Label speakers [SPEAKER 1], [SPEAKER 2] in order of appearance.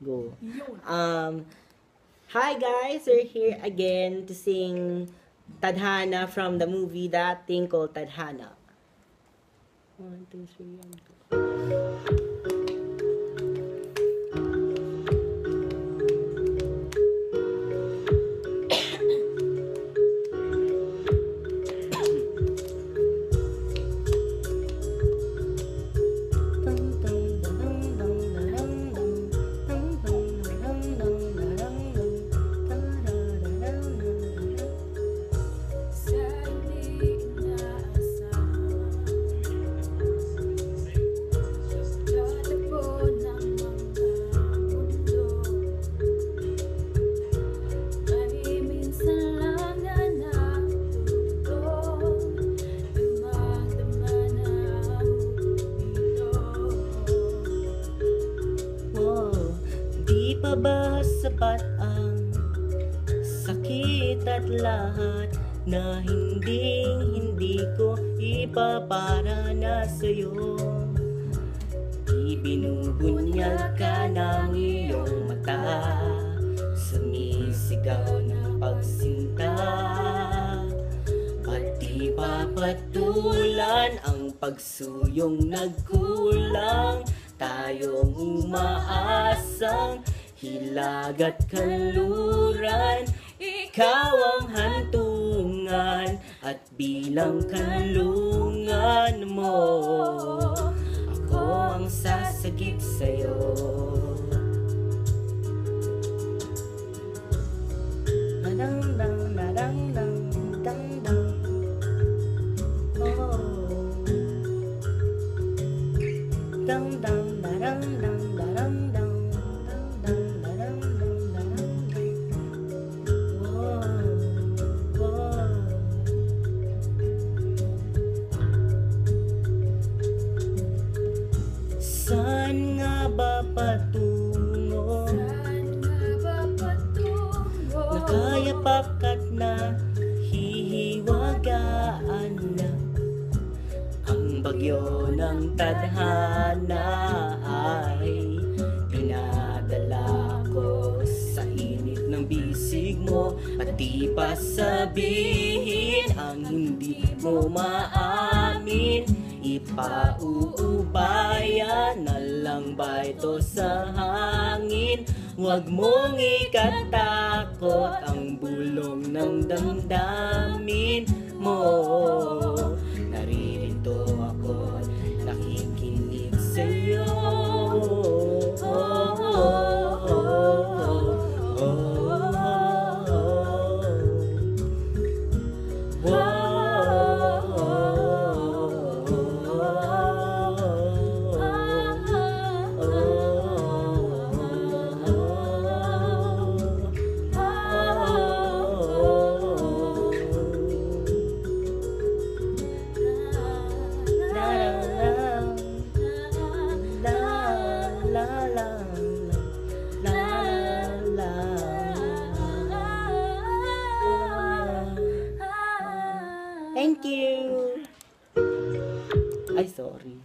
[SPEAKER 1] Go. Hi guys, we're here again to sing Tadhana from the movie That Thing Called Tadhana. 1, 2, 3, and go. Di pa ba sapat ang sakit at lahat na hindi ko ipaparana sa'yo? Ibinubunyag ka ng iyong mata, sumisigaw ng pagsinta, at di papatulan ang pagsuyong nagkulang. Tayong umaasang hilag at kanluran, ikaw ang hantungan at bilang kanlungan mo, ako ang sasagip sa'yo. Nadang-dang, nadang-dang, dang-dang. Oh. Dang-dang, darang-dang, darang-dang, dang-dang, darang-dang, darang-dang. Wow, wow. Saan nga ba patungo? Nakayapak at nahihiwagaan na ang bagyo ng tadhana ay dinadala ko sa init ng bisig mo. At di pa sabihin ang hindi mo maamin, ipauubaya na lang ba ito sa hangin? Huwag mong ikatakot ang bulong ng damdamin mo. Naririto ako, nakikinig sa'yo. Thank you. Ay, sorry.